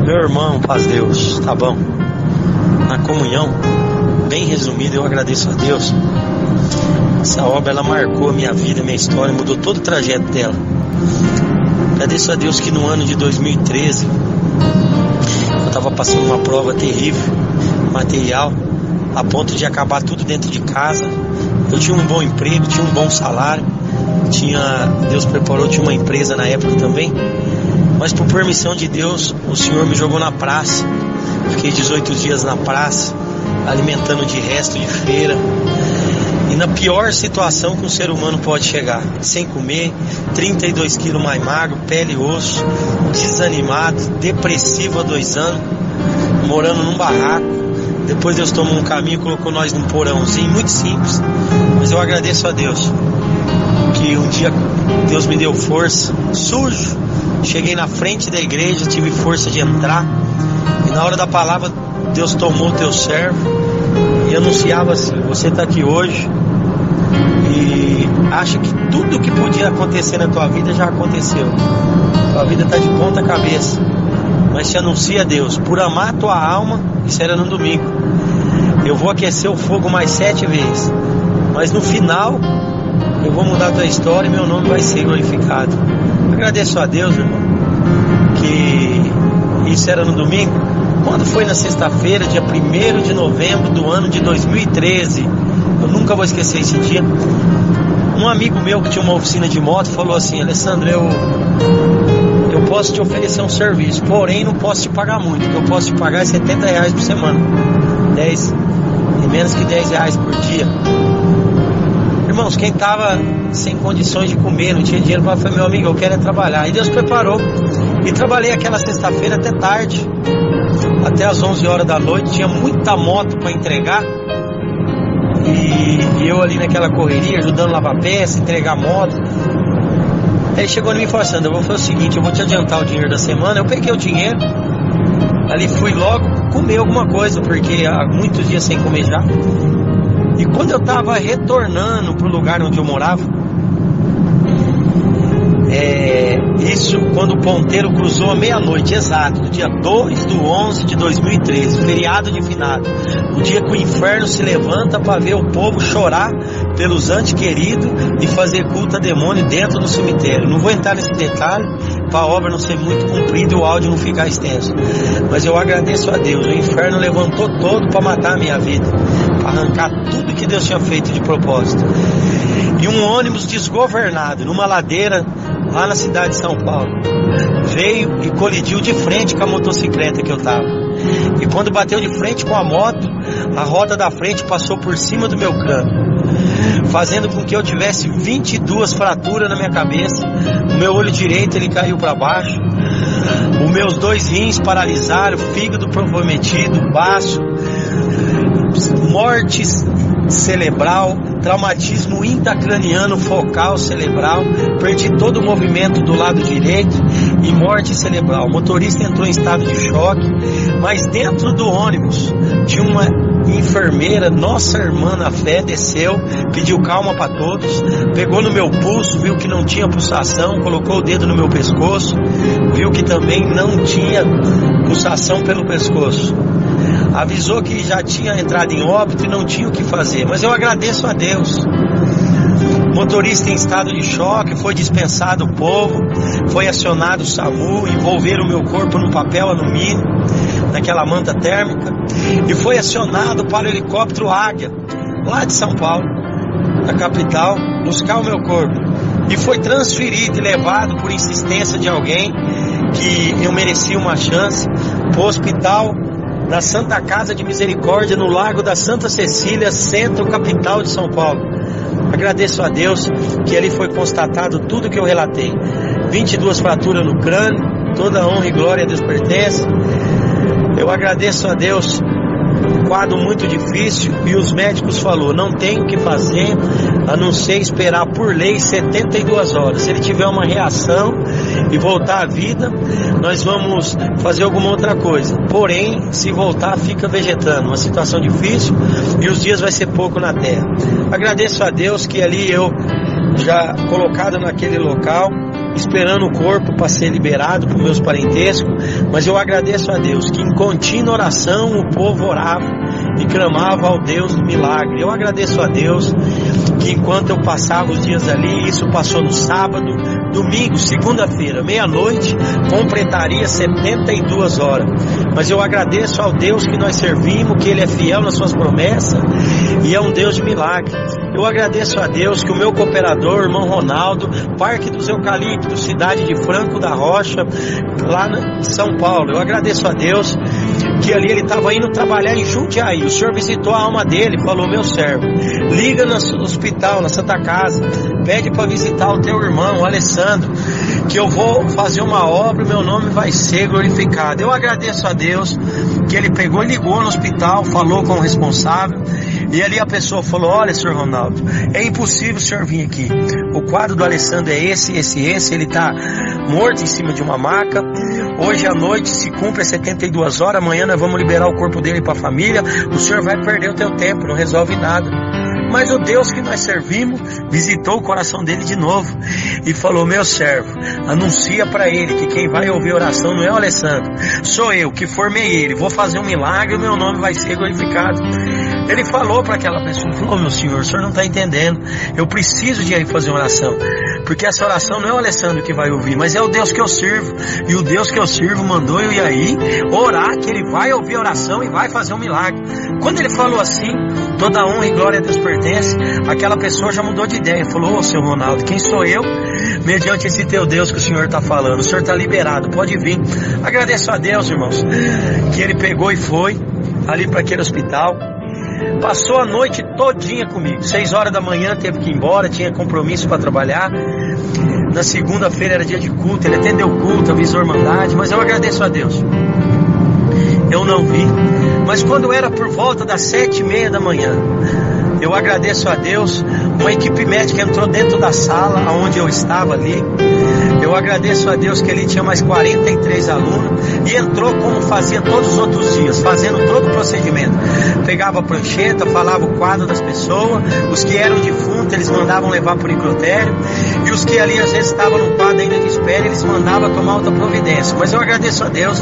Meu irmão, paz Deus, tá bom? Na comunhão, bem resumido, eu agradeço a Deus. Essa obra, ela marcou a minha vida, minha história, mudou todo o trajeto dela. Agradeço a Deus que no ano de 2013, eu estava passando uma prova terrível, material, a ponto de acabar tudo dentro de casa. Eu tinha um bom emprego, tinha um bom salário, Deus preparou, tinha uma empresa na época também. Mas por permissão de Deus, o Senhor me jogou na praça. Fiquei 18 dias na praça, alimentando de resto de feira. E na pior situação que um ser humano pode chegar, sem comer, 32 quilos mais magro, pele e osso, desanimado, depressivo há 2 anos, morando num barraco. Depois Deus tomou um caminho, colocou nós num porãozinho muito simples. Mas eu agradeço a Deus que um dia Deus me deu força, sujo. Cheguei na frente da igreja, tive força de entrar. E na hora da palavra, Deus tomou o teu servo e anunciava assim: você está aqui hoje e acha que tudo que podia acontecer na tua vida já aconteceu. Tua vida está de ponta cabeça. Mas te anuncia, Deus, por amar a tua alma, isso era no domingo, eu vou aquecer o fogo mais 7 vezes. Mas no final, eu vou mudar a tua história e meu nome vai ser glorificado. Agradeço a Deus, irmão, que isso era no domingo. Quando foi na sexta-feira, dia 1º de novembro do ano de 2013, eu nunca vou esquecer esse dia. Um amigo meu que tinha uma oficina de moto falou assim: Alessandro, eu posso te oferecer um serviço, porém não posso te pagar muito. O que eu posso te pagar é R$70 por semana, 10 e menos que R$10 por dia. Irmãos, quem estava sem condições de comer, não tinha dinheiro para falar, meu amigo, eu quero é trabalhar. E Deus preparou. E trabalhei aquela sexta-feira até tarde, até as 11 horas da noite. Tinha muita moto para entregar. E eu ali naquela correria, ajudando a lavar peça, entregar moto. Aí chegou em mim e falou: Sandra, eu vou fazer o seguinte, eu vou te adiantar o dinheiro da semana. Eu peguei o dinheiro, ali fui logo comer alguma coisa, porque há muitos dias sem comer já. E quando eu estava retornando para o lugar onde eu morava, isso quando o ponteiro cruzou a meia-noite, exato, do dia 2/11 de 2013, feriado de finado, o dia que o inferno se levanta para ver o povo chorar pelos entes queridos e fazer culto a demônio dentro do cemitério. Não vou entrar nesse detalhe para a obra não ser muito comprida e o áudio não ficar extenso, mas eu agradeço a Deus. O inferno levantou todo para matar a minha vida, para arrancar tudo que Deus tinha feito de propósito. E um ônibus desgovernado numa ladeira lá na cidade de São Paulo veio e colidiu de frente com a motocicleta que eu tava. E quando bateu de frente com a moto, a roda da frente passou por cima do meu crânio, fazendo com que eu tivesse 22 fraturas na minha cabeça. O meu olho direito ele caiu para baixo, os meus 2 rins paralisaram, fígado comprometido, baço, morte cerebral, traumatismo intracraniano focal cerebral, perdi todo o movimento do lado direito e morte cerebral. O motorista entrou em estado de choque, mas dentro do ônibus tinha uma enfermeira, nossa irmã na fé, desceu, pediu calma para todos, pegou no meu pulso, viu que não tinha pulsação, colocou o dedo no meu pescoço, viu que também não tinha pulsação pelo pescoço, avisou que já tinha entrado em óbito e não tinha o que fazer. Mas eu agradeço a Deus. Motorista em estado de choque, foi dispensado o povo, foi acionado o SAMU, envolveram o meu corpo no papel alumínio, naquela manta térmica, e foi acionado para o helicóptero Águia, lá de São Paulo, da capital, buscar o meu corpo. E foi transferido e levado por insistência de alguém que eu merecia uma chance para o hospital da Santa Casa de Misericórdia, no Largo da Santa Cecília, centro capital de São Paulo. Agradeço a Deus que ali foi constatado tudo que eu relatei. 22 fraturas no crânio, toda honra e glória a Deus pertence. Eu agradeço a Deus. Quadro muito difícil, e os médicos falaram: não tem o que fazer a não ser esperar por lei 72 horas. Se ele tiver uma reação e voltar à vida, nós vamos fazer alguma outra coisa. Porém, se voltar, fica vegetando. Uma situação difícil e os dias vai ser pouco na terra. Agradeço a Deus que ali eu, já colocado naquele local, esperando o corpo para ser liberado para os meus parentescos, mas eu agradeço a Deus que em contínua oração o povo orava e clamava ao Deus do milagre. Eu agradeço a Deus que enquanto eu passava os dias ali, isso passou no sábado, domingo, segunda-feira, meia-noite, completaria 72 horas. Mas eu agradeço ao Deus que nós servimos, que Ele é fiel nas suas promessas e é um Deus de milagre. Eu agradeço a Deus que o meu cooperador, irmão Ronaldo, Parque dos Eucaliptos, cidade de Franco da Rocha, lá em São Paulo. Eu agradeço a Deus que ali ele estava indo trabalhar em Jundiaí. O Senhor visitou a alma dele, falou: meu servo, liga no hospital, na Santa Casa, pede para visitar o teu irmão, o Alessandro, que eu vou fazer uma obra e meu nome vai ser glorificado. Eu agradeço a Deus que ele pegou e ligou no hospital, falou com o responsável, e ali a pessoa falou: olha, senhor Ronaldo, é impossível o senhor vir aqui, o quadro do Alessandro é esse, ele está morto em cima de uma maca, hoje à noite se cumpre 72 horas, amanhã nós vamos liberar o corpo dele para a família, o senhor vai perder o teu tempo, não resolve nada. Mas o Deus que nós servimos visitou o coração dele de novo e falou: meu servo, anuncia para ele que quem vai ouvir a oração não é o Alessandro, sou eu que formei ele, vou fazer um milagre e o meu nome vai ser glorificado. Ele falou para aquela pessoa, falou: meu senhor, o senhor não está entendendo, eu preciso de ir fazer uma oração, porque essa oração não é o Alessandro que vai ouvir, mas é o Deus que eu sirvo, e o Deus que eu sirvo mandou eu ir aí orar, que ele vai ouvir a oração e vai fazer um milagre. Quando ele falou assim, toda honra e glória a Deus pertence, aquela pessoa já mudou de ideia, falou: ô seu Ronaldo, quem sou eu mediante esse teu Deus que o senhor está falando? O senhor está liberado, pode vir. Agradeço a Deus, irmãos, que ele pegou e foi ali para aquele hospital, passou a noite todinha comigo. 6 horas da manhã teve que ir embora, tinha compromisso para trabalhar. Na segunda-feira era dia de culto, ele atendeu o culto, avisou a Irmandade, mas eu agradeço a Deus, eu não vi. Mas quando era por volta das 7h30 da manhã, eu agradeço a Deus, uma equipe médica entrou dentro da sala onde eu estava ali. Eu agradeço a Deus que ali tinha mais 43 alunos e entrou como fazia todos os outros dias, fazendo todo o procedimento. Pegava a prancheta, falava o quadro das pessoas, os que eram defuntos eles mandavam levar para o necrotério, e os que ali às vezes estavam no quadro ainda de espera, eles mandavam tomar outra providência. Mas eu agradeço a Deus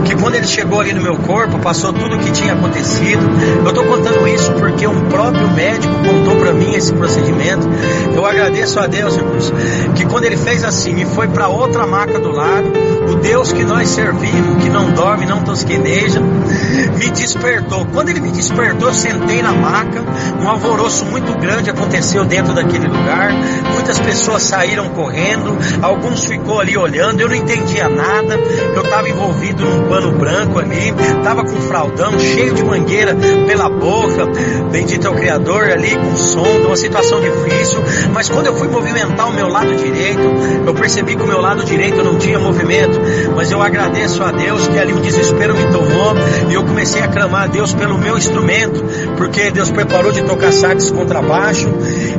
que quando ele chegou ali no meu corpo, passou tudo o que tinha acontecido. Eu estou contando isso porque um próprio médico contou para mim esse procedimento. Eu agradeço a Deus, irmãos, que quando ele fez assim e foi para outra maca do lado, o Deus que nós servimos, que não dorme, não tosqueneja, me despertou. Quando ele me despertou, eu sentei na maca, um alvoroço muito grande aconteceu dentro daquele lugar, muitas pessoas saíram correndo, alguns ficou ali olhando, eu não entendia nada, eu estava envolvido num pano branco ali, estava com fraldão, cheio de mangueira pela boca, bendito é o Criador, ali com som, uma situação difícil. Mas quando eu fui movimentar o meu lado direito, eu percebi que o meu lado direito não tinha movimento, mas eu agradeço a Deus que ali o desespero me tomou e eu comecei a clamar a Deus pelo meu instrumento, porque Deus preparou de tocar sax contrabaixo,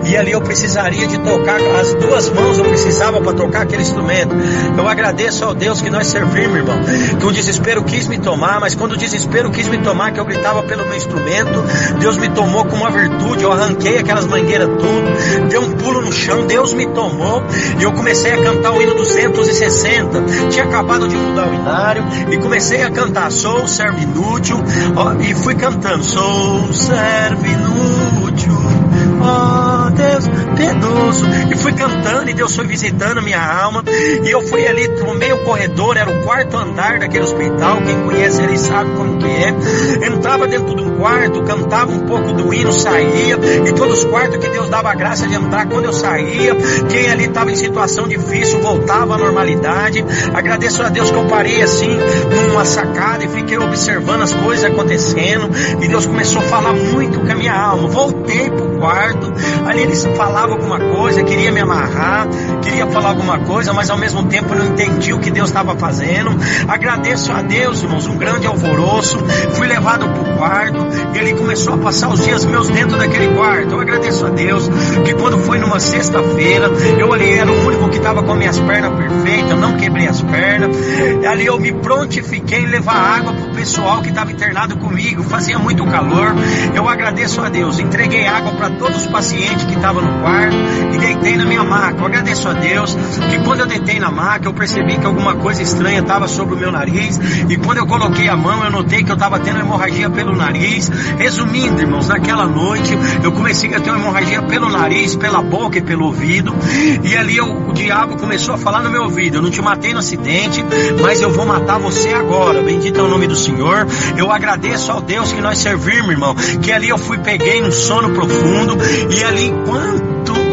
e ali eu precisaria de tocar, as duas mãos eu precisava para tocar aquele instrumento. Eu agradeço ao Deus que nós servimos, irmão, que o desespero quis me tomar, mas quando o desespero quis me tomar, que eu gritava pelo meu instrumento, Deus me tomou com uma virtude, eu arranquei aquelas mangueiras tudo, dei um pulo no chão, Deus me tomou, e eu comecei a cantar o hino 260, tinha acabado de mudar o inário, e comecei a cantar, sou servo inútil, ó, e fui cantando, sou servo inútil, ó Deus piedoso, e fui cantando, e Deus foi visitando a minha alma, e eu fui ali, tomei o corredor, era o 4º andar daquele hospital, quem conhece ele sabe como que é, entrava dentro de um quarto, cantava um pouco do hino, saía, e todos os quartos que Deus dava a graça de entrar, quando eu saía, quem ali estava em situação difícil, voltava à normalidade. Agradeço a Deus que eu parei assim, numa sacada, e fiquei observando as coisas acontecendo, e Deus começou a falar muito com a minha alma. Voltei pro quarto, ali eles falavam alguma coisa, queria me amarrar, queria falar alguma coisa, mas ao mesmo tempo eu não entendi o que Deus estava fazendo. Agradeço a Deus, irmãos, um grande alvoroço, fui levado pro quarto, e ele começou a passar os dias meus dentro daquele quarto. Eu agradeço a Deus que quando foi numa sexta-feira, eu ali era o único que estava com as minhas pernas perfeitas, eu não quebrei as pernas. Ali eu me prontifiquei em levar água para o pessoal que estava internado comigo, fazia muito calor. Eu agradeço a Deus, entreguei água para todos os pacientes que estavam no quarto e deitei na minha maca. Eu agradeço a Deus que quando eu deitei na maca, eu percebi que alguma coisa estranha estava sobre o meu nariz, e quando eu coloquei a mão, eu notei que eu estava tendo hemorragia pelo nariz. Resumindo, irmãos, naquela noite eu comecei a ter uma hemorragia pelo nariz, pela boca e pelo ouvido, e ali o diabo começou a falar no meu ouvido: eu não te matei no acidente, mas eu vou matar você agora. Bendito é o nome do Senhor. Eu agradeço ao Deus que nós servimos, irmão, que ali eu peguei num sono profundo, e ali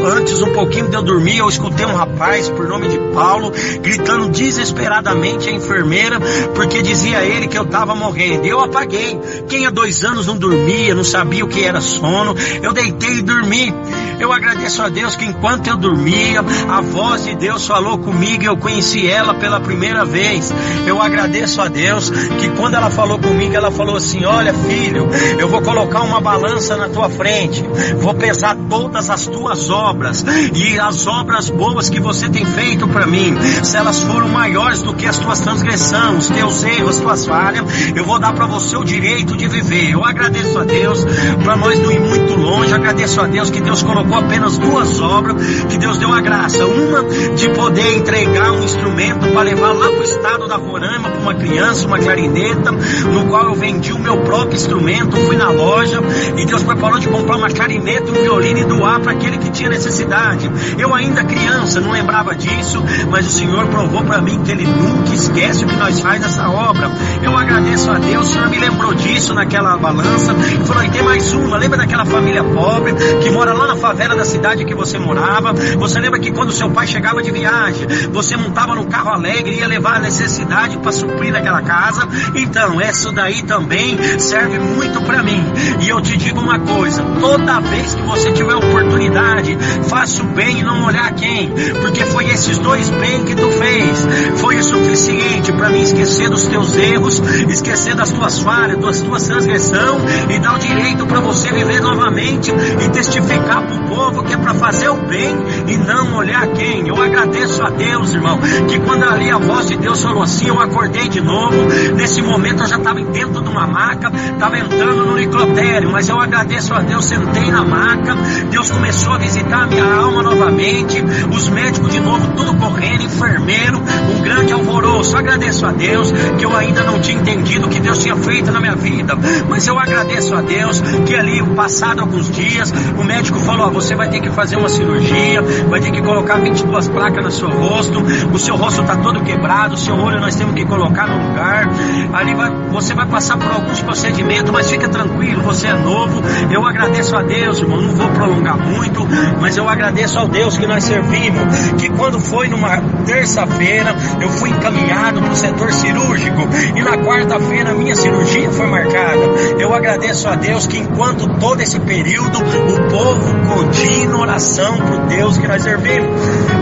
antes um pouquinho de eu dormir, eu escutei um rapaz por nome de Paulo gritando desesperadamente a enfermeira, porque dizia ele que eu estava morrendo. Eu apaguei. Quem há 2 anos não dormia, não sabia o que era sono, eu deitei e dormi. Eu agradeço a Deus que enquanto eu dormia, a voz de Deus falou comigo e eu conheci ela pela primeira vez. Eu agradeço a Deus que quando ela falou comigo, ela falou assim: olha, filho, eu vou colocar uma balança na tua frente, vou pesar todas as tuas obras, e as obras boas que você tem feito para mim, se elas foram maiores do que as tuas transgressões, os teus erros, as tuas falhas, eu vou dar para você o direito de viver. Eu agradeço a Deus, para nós não ir muito longe, agradeço a Deus que Deus colocou apenas 2 obras, que Deus deu a graça: uma de poder entregar um instrumento para levar lá para o estado da Roraima para uma criança, uma clarineta, no qual eu vendi o meu próprio instrumento. Fui na loja e Deus preparou de comprar uma clarineta, um violino e doar para aquele que tinha necessidade. Eu ainda criança, não lembrava disso, mas o Senhor provou para mim que Ele nunca esquece o que nós faz nessa obra. Eu agradeço a Deus, o Senhor me lembrou disso naquela balança, e falou: e tem mais uma, lembra daquela família pobre que mora lá na favela da cidade que você morava? Você lembra que quando seu pai chegava de viagem, você montava no carro alegre e ia levar a necessidade para suprir naquela casa? Então, isso daí também serve muito para mim. E eu te digo uma coisa: toda vez que você tiver oportunidade, faça o bem e não olhar quem, porque foi esses 2 bem que tu fez, foi o suficiente para mim esquecer dos teus erros, esquecer das tuas falhas, das tuas transgressões, e dar o direito para você viver novamente e testificar para o povo que é para fazer o bem e não olhar quem. Eu agradeço a Deus, irmão, que quando ali a voz de Deus falou assim, eu acordei de novo. Nesse momento eu já estava dentro de uma maca, estava entrando no necrotério, mas eu agradeço a Deus, sentei na maca, Deus começou a visitar a minha alma novamente, os médicos de novo, tudo correndo, enfermeiro, um grande alvoroço. Agradeço a Deus que eu ainda não tinha entendido o que Deus tinha feito na minha vida, mas eu agradeço a Deus que ali, passado alguns dias, o médico falou: você vai ter que fazer uma cirurgia, vai ter que colocar 22 placas no seu rosto, o seu rosto está todo quebrado, o seu olho nós temos que colocar no lugar, ali você vai passar por alguns procedimentos, mas fica tranquilo, você é novo. Eu agradeço a Deus, irmão, não vou prolongar muito, mas eu agradeço ao Deus que nós servimos, que quando foi numa terça-feira, eu fui encaminhado para o setor cirúrgico, e na quarta-feira a minha cirurgia foi marcada. Eu agradeço a Deus que enquanto todo esse período, o povo continua oração para o Deus que nós servimos.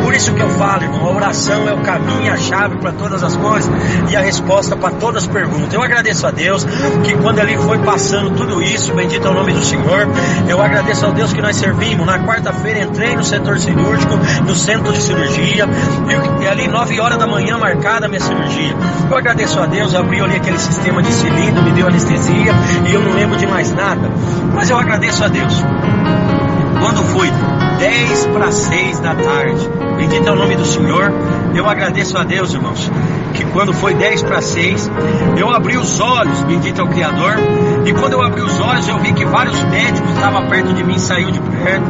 Por isso que eu falo, irmão, a oração é o caminho, a chave para todas as coisas e a resposta para todas as perguntas. Eu agradeço a Deus que quando ele foi passando tudo isso, bendito é o nome do Senhor, eu agradeço ao Deus que nós servimos. Na quarta-feira entrei no setor cirúrgico, no centro de cirurgia, e ali 9 horas da manhã marcada a minha cirurgia. Eu agradeço a Deus, abriu ali aquele sistema de cilindro, me deu anestesia e eu não lembro de mais nada, mas eu agradeço a Deus. Quando foi 10 para 6 da tarde, bendito é o nome do Senhor, eu agradeço a Deus, irmãos, que quando foi 10 para 6, eu abri os olhos, bendito é o Criador, e quando eu abri os olhos, eu vi que vários médicos estavam perto de mim, saiu de perto,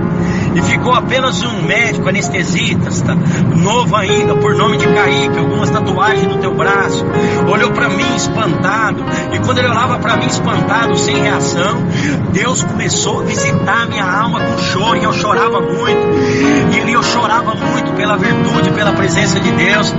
e ficou apenas um médico anestesista, novo ainda, por nome de Kaique, algumas tatuagens no teu braço, olhou para mim espantado, e quando ele olhava para mim espantado, sem reação, Deus começou a visitar a minha alma com choro, e eu chorava muito, e ali eu chorava muito pela virtude, pela presença de Deus,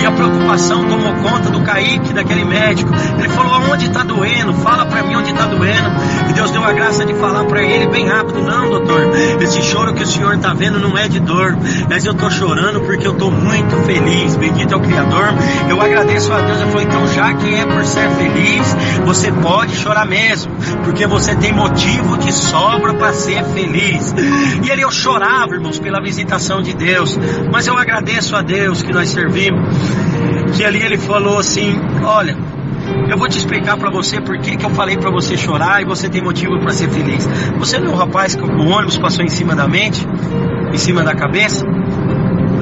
e a preocupação oração tomou conta do Kaique, daquele médico. Ele falou: aonde está doendo? Fala para mim onde está doendo. E Deus deu a graça de falar para ele bem rápido: não, doutor, esse choro que o senhor está vendo não é de dor, mas eu estou chorando porque eu estou muito feliz. Bendito é o Criador. Eu agradeço a Deus. Eu falei: então, já que é por ser feliz, você pode chorar mesmo, porque você tem motivo de sobra para ser feliz. E ali eu chorava, irmãos, pela visitação de Deus. Mas eu agradeço a Deus que nós servimos, que ali ele falou assim: olha, eu vou te explicar para você por que eu falei para você chorar e você tem motivo para ser feliz. Você não é o rapaz que o ônibus passou em cima da mente, em cima da cabeça?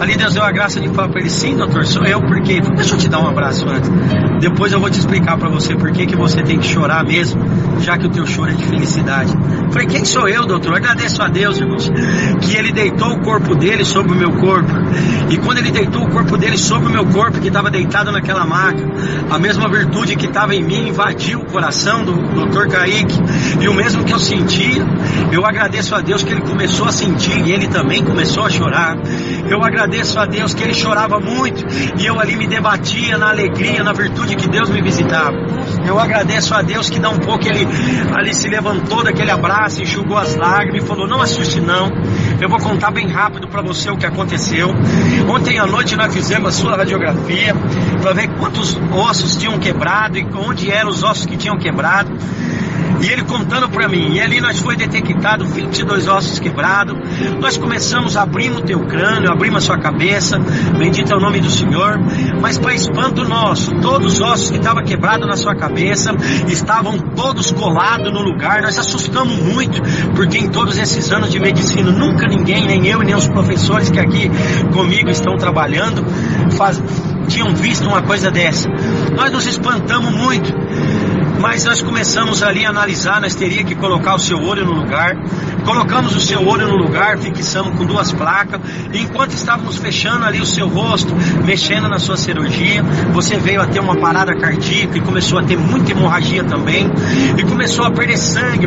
Ali Deus deu a graça de falar para ele: sim, doutor, sou eu. Por quê? Deixa eu te dar um abraço antes. Depois eu vou te explicar para você por que você tem que chorar mesmo, já que o teu choro é de felicidade. Falei: quem sou eu, doutor? Eu agradeço a Deus, irmãos, que ele deitou o corpo dele sobre o meu corpo. E quando ele deitou o corpo dele sobre o meu corpo, que estava deitado naquela maca, a mesma virtude que estava em mim invadiu o coração do doutor Kaique. E o mesmo que eu sentia, eu agradeço a Deus que ele começou a sentir e ele também começou a chorar. Eu agradeço a Deus que ele chorava muito e eu ali me debatia na alegria, na virtude que Deus me visitava. Eu agradeço a Deus que dá um pouco ele ali se levantou daquele abraço, enxugou as lágrimas e falou: não assuste não, eu vou contar bem rápido para você o que aconteceu. Ontem à noite nós fizemos a sua radiografia para ver quantos ossos tinham quebrado e onde eram os ossos que tinham quebrado. E ele contando para mim, e ali nós foi detectado 22 ossos quebrados. Nós começamos a abrir o teu crânio, abrimos a sua cabeça, bendito é o nome do Senhor. Mas para espanto nosso, todos os ossos que estavam quebrados na sua cabeça estavam todos colados no lugar. Nós assustamos muito, porque em todos esses anos de medicina nunca ninguém, nem eu e nem os professores que aqui comigo estão trabalhando, tinham visto uma coisa dessa. Nós nos espantamos muito. Mas nós começamos ali a analisar, nós teríamos que colocar o seu olho no lugar. Colocamos o seu olho no lugar, fixamos com 2 placas. E enquanto estávamos fechando ali o seu rosto, mexendo na sua cirurgia, você veio a ter uma parada cardíaca e começou a ter muita hemorragia também. E começou a perder sangue.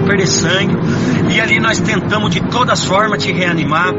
E ali nós tentamos de todas formas te reanimar.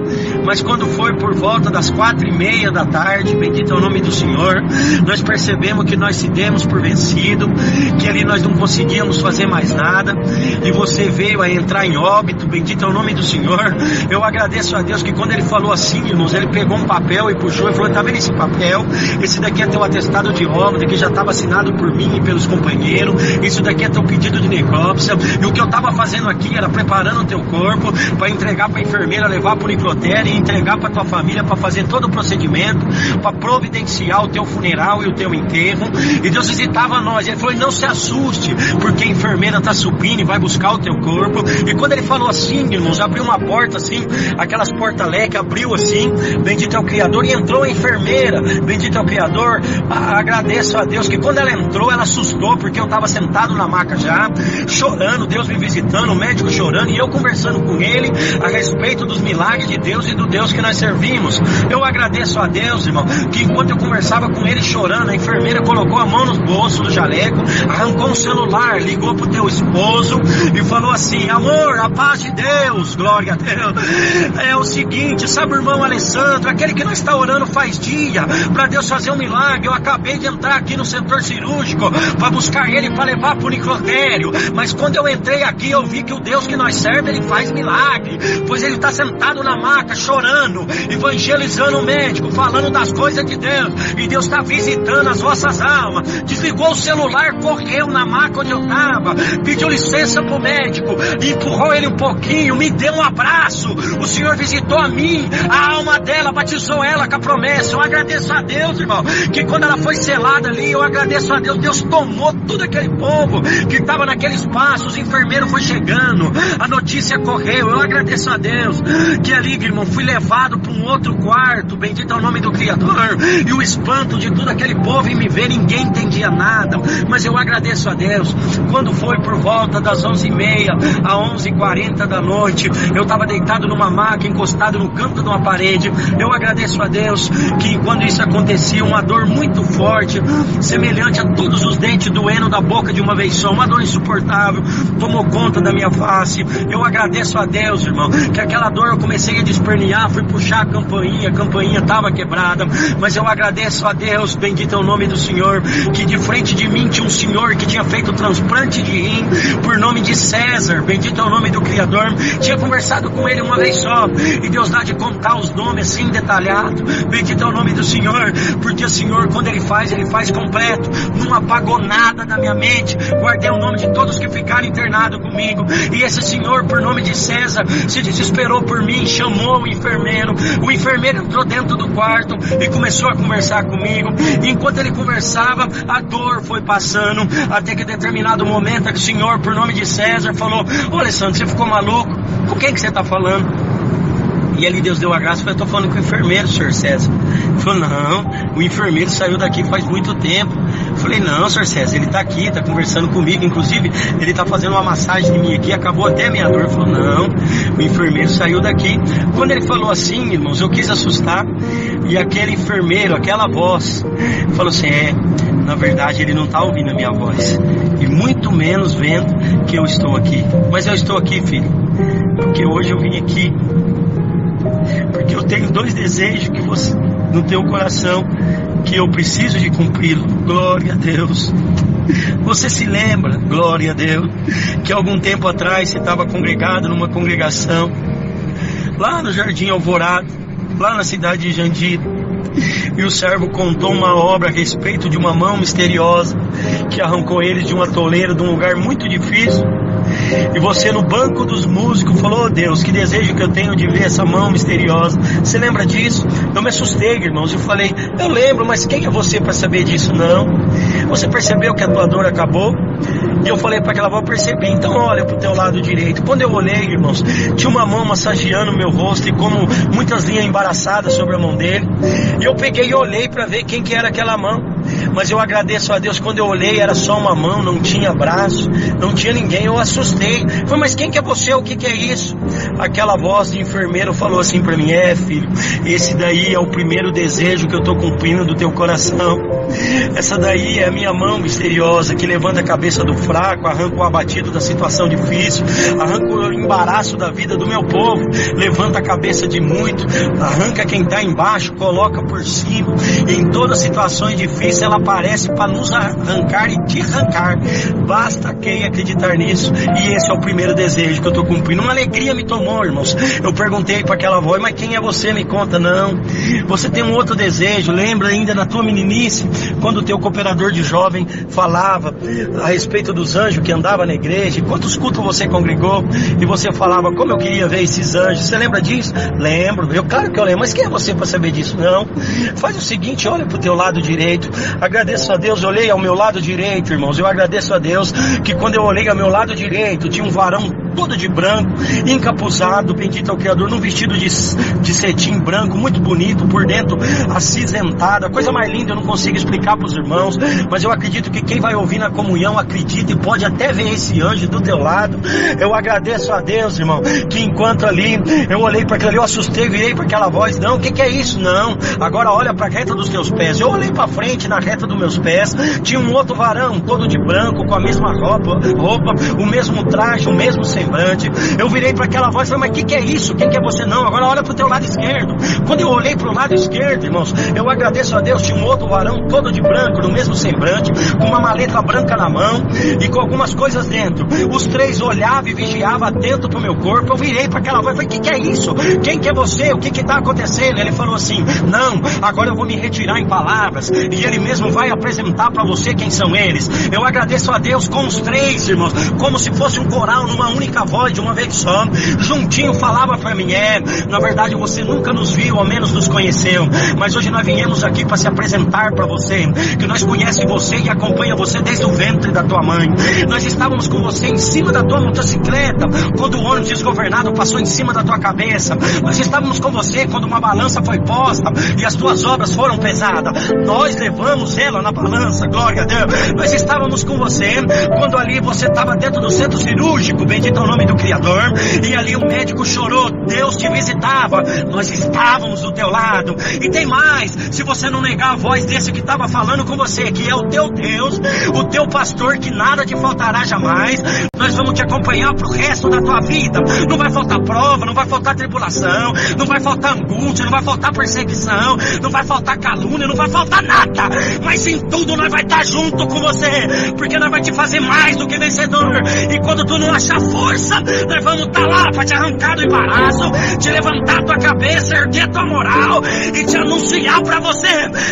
Mas quando foi por volta das 4:30 da tarde, bendito é o nome do Senhor, nós percebemos que nós se demos por vencido, que ali nós não conseguíamos fazer mais nada. E você veio a entrar em óbito, bendito é o nome do Senhor. Eu agradeço a Deus que quando ele falou assim, irmãos, ele pegou um papel e puxou e falou: tá vendo esse papel? Esse daqui é teu atestado de óbito, que já estava assinado por mim e pelos companheiros. Isso daqui é teu pedido de necrópsia. E o que eu estava fazendo aqui era preparando o teu corpo para entregar para a enfermeira, levar para o necrotério e entregar para tua família, para fazer todo o procedimento, para providenciar o teu funeral e o teu enterro. E Deus visitava nós. Ele falou: não se assuste, porque a enfermeira está subindo e vai buscar o teu corpo. E quando ele falou assim, irmãos, abriu uma porta assim, aquelas porta-leque, abriu assim, bendito é o Criador, e entrou a enfermeira, bendito é o Criador. Agradeço a Deus que quando ela entrou, ela assustou, porque eu estava sentado na maca já, chorando, Deus me visitando, o médico chorando, e eu conversando com ele a respeito dos milagres de Deus e do Deus que nós servimos. Eu agradeço a Deus, irmão, que enquanto eu conversava com ele chorando, a enfermeira colocou a mão nos bolsos do jaleco, arrancou um celular, ligou pro teu esposo e falou assim: amor, a paz de Deus, glória a Deus. É o seguinte, sabe o irmão Alessandro, aquele que nós está orando faz dia para Deus fazer um milagre. Eu acabei de entrar aqui no setor cirúrgico para buscar ele para levar para o necrotério, mas quando eu entrei aqui eu vi que o Deus que nós servemos, ele faz milagre, pois ele está sentado na maca chorando, evangelizando o médico, falando das coisas de Deus, e Deus está visitando as vossas almas. Desligou o celular, correu na maca onde eu estava, pediu licença pro médico, empurrou ele um pouquinho, me deu um abraço. O Senhor visitou a mim, a alma dela, batizou ela com a promessa. Eu agradeço a Deus, irmão, que quando ela foi selada ali, eu agradeço a Deus, Deus tomou todo aquele povo que estava naquele espaço, os enfermeiros foi chegando, a notícia correu. Eu agradeço a Deus que ali, irmão, fui levado para um outro quarto, bendito é o nome do Criador, e o espanto de todo aquele povo em me ver, ninguém entendia nada, mas eu agradeço a Deus Deus, quando foi por volta das 11h30 a 11h40 da noite, eu estava deitado numa maca, encostado no canto de uma parede. Eu agradeço a Deus que quando isso acontecia, uma dor muito forte, semelhante a todos os dentes doendo da boca de uma vez só, uma dor insuportável, tomou conta da minha face. Eu agradeço a Deus, irmão, que aquela dor eu comecei a despernear, fui puxar a campainha estava quebrada, mas eu agradeço a Deus, bendito é o nome do Senhor, que de frente de mim tinha um senhor que tinha feito transplante de rim, por nome de César, bendito é o nome do Criador. Tinha conversado com ele uma vez só, e Deus dá de contar os nomes assim detalhado, bendito é o nome do Senhor, porque o Senhor, quando Ele faz completo. Não apagou nada da minha mente, guardei o nome de todos que ficaram internados comigo, e esse senhor, por nome de César, se desesperou por mim, chamou o enfermeiro entrou dentro do quarto e começou a conversar comigo. E enquanto ele conversava, a dor foi passando, até que em determinado momento o senhor, por nome de César, falou: ô Alessandro, você ficou maluco? Com quem que você está falando? E ali Deus deu a graça, eu estou falando com o enfermeiro, senhor César. Ele falou: não, o enfermeiro saiu daqui faz muito tempo. Eu falei: não, senhor César, ele está aqui, está conversando comigo, inclusive ele está fazendo uma massagem em mim aqui, acabou até a minha dor. Ele falou: não, o enfermeiro saiu daqui. Quando ele falou assim, irmãos, eu quis assustar, e aquele enfermeiro, aquela voz, falou assim: na verdade ele não está ouvindo a minha voz, e muito menos vendo que eu estou aqui. Mas eu estou aqui, filho, porque hoje eu vim aqui porque eu tenho 2 desejos que você, no teu coração, que eu preciso de cumpri-lo. Glória a Deus. Você se lembra, glória a Deus, que algum tempo atrás você estava congregado numa congregação lá no Jardim Alvorada, lá na cidade de Jandira, e o servo contou uma obra a respeito de uma mão misteriosa que arrancou ele de uma toleira, de um lugar muito difícil. E você, no banco dos músicos, falou: oh Deus, que desejo que eu tenho de ver essa mão misteriosa. Você lembra disso? Eu me assustei, irmãos. Eu falei: eu lembro, mas quem é você para saber disso? Não. Você percebeu que a tua dor acabou? E eu falei para aquela avó: percebi. Então olha para o teu lado direito. Quando eu olhei, irmãos, tinha uma mão massageando o meu rosto, e como muitas linhas embaraçadas sobre a mão dele. E eu peguei e olhei para ver quem que era aquela mão. Mas eu agradeço a Deus, quando eu olhei era só uma mão, não tinha braço, não tinha ninguém. Eu assustei. Falei: mas quem que é você? O que que é isso? Aquela voz de enfermeiro falou assim para mim: filho, esse daí é o primeiro desejo que eu estou cumprindo do teu coração. Essa daí é a minha mão misteriosa, que levanta a cabeça do fraco, arranca o abatido da situação difícil, arranca o embaraço da vida do meu povo, levanta a cabeça de muito, arranca quem está embaixo, coloca por cima. Em todas as situações difíceis ela aparece para nos arrancar e te arrancar. Basta quem acreditar nisso. E esse é o primeiro desejo que eu estou cumprindo. Uma alegria me tomou, irmãos. Eu perguntei para aquela voz: mas quem é você? Me conta. Não, você tem um outro desejo. Lembra ainda na tua meninice, quando o teu cooperador de jovem falava a respeito dos anjos que andavam na igreja, quantos cultos você congregou, e você falava: como eu queria ver esses anjos. Você lembra disso? Lembro. Claro que eu lembro. Mas quem é você para saber disso? Não. Faz o seguinte, olha para o teu lado direito. Agradeço a Deus. Eu olhei ao meu lado direito, irmãos. Eu agradeço a Deus que quando eu olhei ao meu lado direito, tinha um varão todo de branco, encapuzado, bendito é o Criador, num vestido de cetim branco, muito bonito, por dentro acinzentado, a coisa mais linda. Eu não consigo explicar para os irmãos, mas eu acredito que quem vai ouvir na comunhão acredita e pode até ver esse anjo do teu lado. Eu agradeço a Deus, irmão, que enquanto ali eu olhei para aquilo ali, eu assustei, virei para aquela voz: não, o que é isso? Não, agora olha para a reta dos teus pés. Eu olhei para frente, na reta dos meus pés tinha um outro varão, todo de branco, com a mesma roupa, o mesmo traje, o mesmo semblante. Eu virei para aquela voz e falei: mas que é isso? Quem que é você? Não, agora olha para o teu lado esquerdo. Quando eu olhei para o lado esquerdo, irmãos, eu agradeço a Deus, tinha um outro varão todo de branco, no mesmo semblante, com uma maleta branca na mão e com algumas coisas dentro. Os 3 olhavam e vigiavam atento para o meu corpo. Eu virei para aquela voz e falei: que é isso? Quem que é você? O que está acontecendo? Ele falou assim: não, agora eu vou me retirar em palavras e ele mesmo vai apresentar para você quem são eles. Eu agradeço a Deus com os 3, irmãos, como se fosse um coral numa única única voz de uma vez só, juntinho falava para mim: na verdade você nunca nos viu, ao menos nos conheceu, mas hoje nós viemos aqui para se apresentar para você, que nós conhecemos você e acompanha você desde o ventre da tua mãe. Nós estávamos com você em cima da tua motocicleta, quando o ônibus desgovernado passou em cima da tua cabeça. Nós estávamos com você quando uma balança foi posta e as tuas obras foram pesadas. Nós levamos ela na balança, glória a Deus. Nós estávamos com você quando ali você estava dentro do centro cirúrgico, bendito é o nome do Criador, e ali o médico chorou, Deus te visitava, nós estávamos do teu lado. E tem mais, se você não negar a voz desse que estava falando com você, que é o teu Deus, o teu pastor, que nada te faltará jamais, nós vamos te acompanhar pro resto da tua vida. Não vai faltar prova, não vai faltar tribulação, não vai faltar angústia, não vai faltar perseguição, não vai faltar calúnia, não vai faltar nada, mas em tudo nós vai estar junto com você, porque nós vai te fazer mais do que vencedor. E quando tu não achar força, nós vamos estar lá para te arrancar do embaraço, te levantar tua cabeça, erguer tua moral e te anunciar para você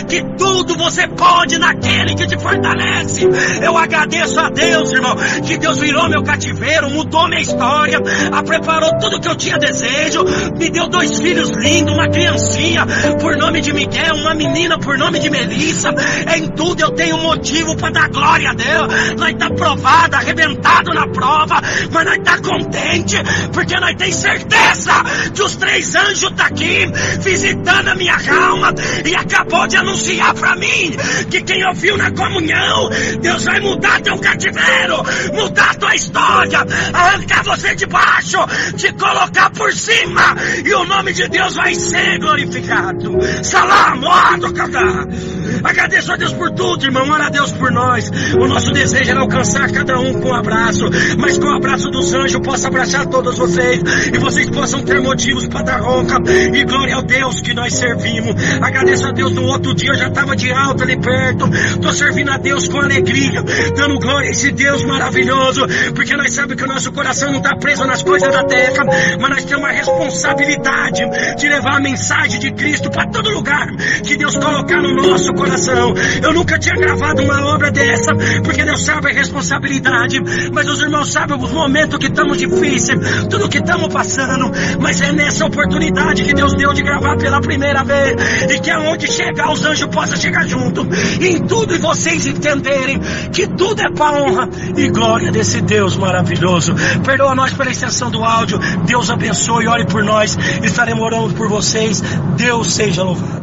que tudo você pode naquele que te fortalece. Eu agradeço a Deus, irmão, que Deus virou meu cativeiro, mudou minha história, preparou tudo que eu tinha desejo, me deu 2 filhos lindos, uma criancinha por nome de Miguel, uma menina por nome de Melissa. Em tudo eu tenho motivo para dar glória a Deus. Nós tá provado, arrebentado na prova, mas nós tá contente, porque nós tem certeza que os 3 anjos tá aqui visitando a minha alma e acabou de anunciar para mim que quem ouviu na comunhão, Deus vai mudar teu cativeiro, mudar tua história, arrancar você de baixo, te colocar por cima, e o nome de Deus vai ser glorificado. Salam, agradeço a Deus por tudo, irmão. Ora a Deus por nós. O nosso desejo era alcançar cada um com um abraço, mas com o abraço dos anjos possa abraçar todos vocês, e vocês possam ter motivos para dar honra e glória ao Deus que nós servimos. Agradeço a Deus, no outro dia eu já estava de alta ali perto, tô servindo a Deus com alegria, dando glória a esse Deus maravilhoso, porque nós sabemos que o nosso coração não está preso nas coisas da terra, mas nós temos a responsabilidade de levar a mensagem de Cristo para todo lugar que Deus colocar no nosso coração. Eu nunca tinha gravado uma obra dessa, porque Deus sabe a responsabilidade, mas os irmãos sabem os momentos que estamos difíceis, tudo que estamos passando, mas é nessa oportunidade que Deus deu de gravar pela primeira vez, e que aonde chegar os anjos possam chegar junto, em tudo, e vocês entenderem que tudo é para honra e glória desse Deus maravilhoso. Perdoa nós pela extensão do áudio, Deus abençoe, ore por nós, estaremos orando por vocês, Deus seja louvado.